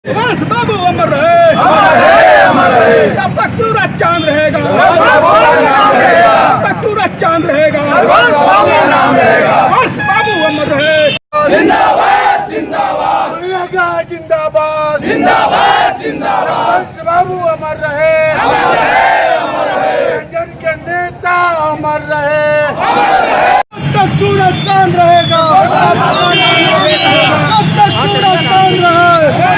रघुवंश बाबू अमर रहे, तब तक सूरज चांद रहेगा, तब तक सूरज चांद रहेगा, रघुवंश बाबू अमर रहे। जिंदाबाद जिंदाबाद जिंदाबाद जिंदाबाद जिंदाबाद रघुवंश बाबू अमर रहे, रंजन के नेता अमर रहे, तब तक सूरज चांद रहेगा, तब तक सूरज चांद रहे।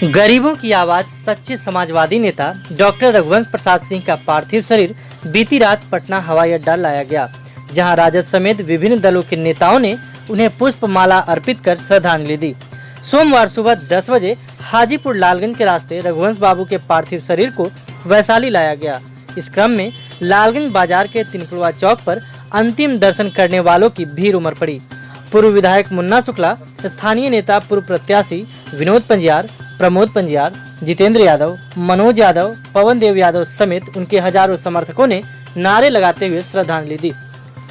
गरीबों की आवाज सच्चे समाजवादी नेता डॉक्टर रघुवंश प्रसाद सिंह का पार्थिव शरीर बीती रात पटना हवाई अड्डा लाया गया, जहां राजद समेत विभिन्न दलों के नेताओं ने उन्हें पुष्प माला अर्पित कर श्रद्धांजलि दी। सोमवार सुबह 10 बजे हाजीपुर लालगंज के रास्ते रघुवंश बाबू के पार्थिव शरीर को वैशाली लाया गया। इस क्रम में लालगंज बाजार के तिनकुड़वा चौक पर अंतिम दर्शन करने वालों की भीड़ उमड़ पड़ी। पूर्व विधायक मुन्ना शुक्ला, स्थानीय नेता पूर्व प्रत्याशी विनोद पंजियार, प्रमोद पंजियार, जितेंद्र यादव, मनोज यादव, पवन देव यादव समेत उनके हजारों समर्थकों ने नारे लगाते हुए श्रद्धांजलि दी।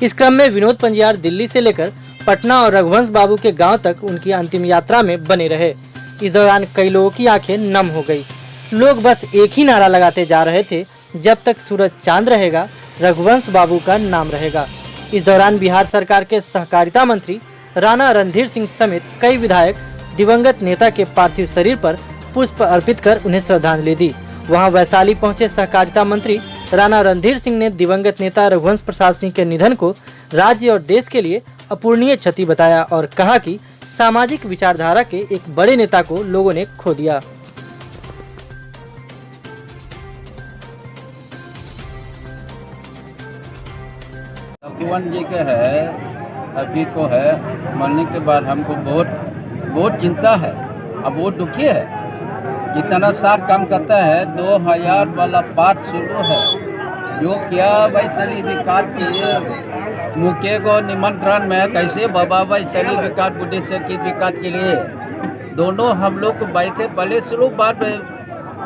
इस क्रम में विनोद पंजियार दिल्ली से लेकर पटना और रघुवंश बाबू के गांव तक उनकी अंतिम यात्रा में बने रहे। इस दौरान कई लोगों की आंखें नम हो गई। लोग बस एक ही नारा लगाते जा रहे थे, जब तक सूरज चांद रहेगा, रघुवंश बाबू का नाम रहेगा। इस दौरान बिहार सरकार के सहकारिता मंत्री राणा रणधीर सिंह समेत कई विधायक दिवंगत नेता के पार्थिव शरीर पर पुष्प अर्पित कर उन्हें श्रद्धांजलि दी। वहां वैशाली पहुंचे सहकारिता मंत्री राणा रणधीर सिंह ने दिवंगत नेता रघुवंश प्रसाद सिंह के निधन को राज्य और देश के लिए अपूरणीय क्षति बताया और कहा कि सामाजिक विचारधारा के एक बड़े नेता को लोगों ने खो दिया। रघुवंश जी के है अभी को है मरने के बाद हमको बहुत चिंता है, अब बहुत दुखी है। कितना सार काम करता है, 2000 वाला पार्ट शुरू है जो क्या वैशाली विकास के मुख्य को निमंत्रण में कैसे बाबा वैशाली विकास बुढ़े से की विकास के लिए दोनों हम लोग बैठे, पहले शुरू बात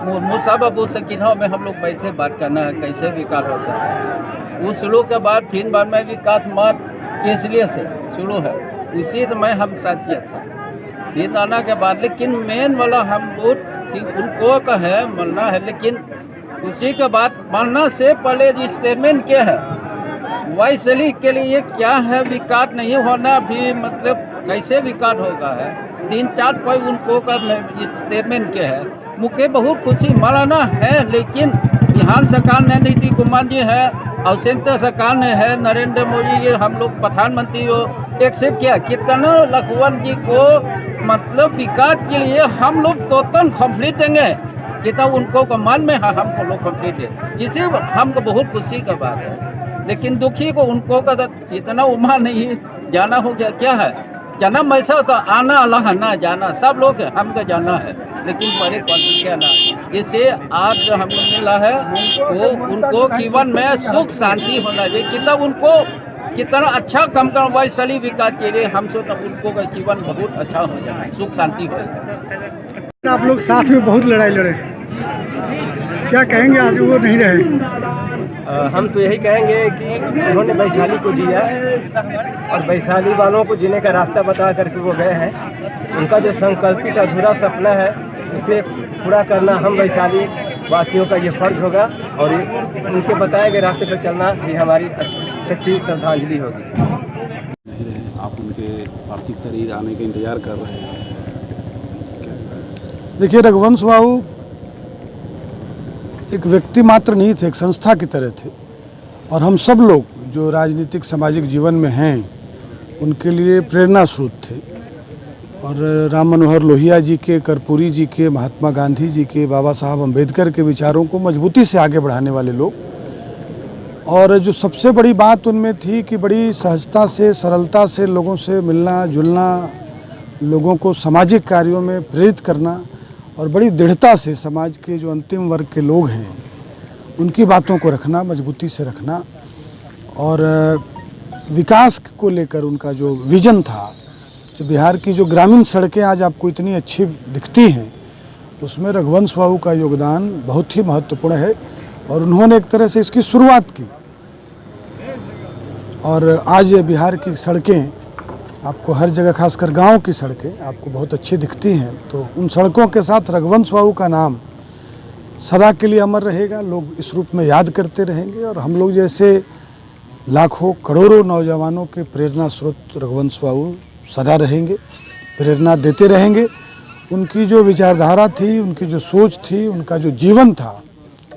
मूसा बाबू से किन्हों में हम लोग बैठे बात करना है कैसे विकास होता है। उस शुरू के बाद फिर बाद में विकास मार्ग किस लिए से शुरू है, उसी समय हम साथ किया था। फिर आना के बाद लेकिन मेन वाला हम लोग उनको का है मरना है, लेकिन उसी के बाद मरना से पहले स्टेटमेंट क्या है वैशाली के लिए क्या है विकास नहीं होना भी मतलब कैसे विकास होगा है 3-4 पॉइंट उनको का स्टेटमेंट क्या है। मुझे बहुत खुशी मनाना है, लेकिन बिहार सरकार ने नीतीश कुमार जी है और सेंटर सरकार ने है नरेंद्र मोदी जी हम लोग प्रधानमंत्री हो एक्सेप्ट किया। कितना रघुवंश जी को मतलब विकास के लिए हम लोग टोटल कंप्लीट देंगे, कितना उनको का मन में है हमको लोग कंप्लीट है, इसी हमको बहुत खुशी का बात है। लेकिन दुखी को उनको का इतना उम्र नहीं जाना हो गया क्या है, जन्म ऐसा होता आना अल्लाह ना जाना सब लोग हमको जाना है, लेकिन बड़े क्या ना इससे आज जो हमको मिला है वो उनको जीवन में सुख शांति होना चाहिए। कितना उनको कितना अच्छा काम कर वैशाली विकास के लिए हम सोच उनको का जीवन बहुत अच्छा हो जाए, सुख शांति हो। आप लोग साथ में बहुत लड़ाई लड़े, क्या कहेंगे आज वो नहीं रहे? हम तो यही कहेंगे कि उन्होंने वैशाली को जिया और वैशाली वालों को जीने का रास्ता बता करके वो गए हैं। उनका जो संकल्पित अधूरा सपना है उसे पूरा करना हम वैशाली वासियों का ये फर्ज होगा और उनके बताए गए रास्ते पर चलना ये हमारी सच्ची श्रद्धांजलि होगी। आप उनके पार्थिव शरीर आने का इंतजार कर रहे हैं। देखिए, रघुवंश बाबू एक व्यक्ति मात्र नहीं थे, एक संस्था की तरह थे और हम सब लोग जो राजनीतिक सामाजिक जीवन में हैं उनके लिए प्रेरणा स्रोत थे। और राम मनोहर लोहिया जी के, कर्पूरी जी के, महात्मा गांधी जी के, बाबा साहब अम्बेडकर के विचारों को मजबूती से आगे बढ़ाने वाले लोग। और जो सबसे बड़ी बात उनमें थी कि बड़ी सहजता से, सरलता से लोगों से मिलना जुलना, लोगों को सामाजिक कार्यों में प्रेरित करना और बड़ी दृढ़ता से समाज के जो अंतिम वर्ग के लोग हैं उनकी बातों को रखना, मजबूती से रखना। और विकास को लेकर उनका जो विजन था, जो बिहार की जो ग्रामीण सड़कें आज आपको इतनी अच्छी दिखती हैं, उसमें रघुवंश बाबू का योगदान बहुत ही महत्वपूर्ण है और उन्होंने एक तरह से इसकी शुरुआत की। और आज ये बिहार की सड़कें आपको हर जगह, खासकर गांव की सड़कें आपको बहुत अच्छी दिखती हैं, तो उन सड़कों के साथ रघुवंश बाबू का नाम सदा के लिए अमर रहेगा। लोग इस रूप में याद करते रहेंगे और हम लोग जैसे लाखों करोड़ों नौजवानों के प्रेरणा स्रोत रघुवंश बाबू सदा रहेंगे, प्रेरणा देते रहेंगे। उनकी जो विचारधारा थी, उनकी जो सोच थी, उनका जो जीवन था,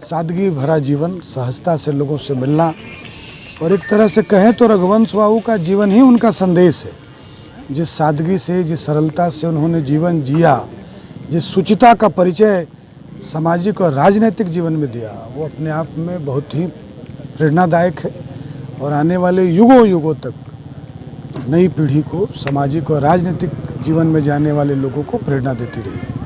सादगी भरा जीवन, सहजता से लोगों से मिलना, और एक तरह से कहें तो रघुवंश बाबू का जीवन ही उनका संदेश है। जिस सादगी से, जिस सरलता से उन्होंने जीवन जिया, जिस शुचिता का परिचय सामाजिक और राजनीतिक जीवन में दिया, वो अपने आप में बहुत ही प्रेरणादायक है और आने वाले युगों युगों तक नई पीढ़ी को, सामाजिक और राजनीतिक जीवन में जाने वाले लोगों को प्रेरणा देती रहेगी।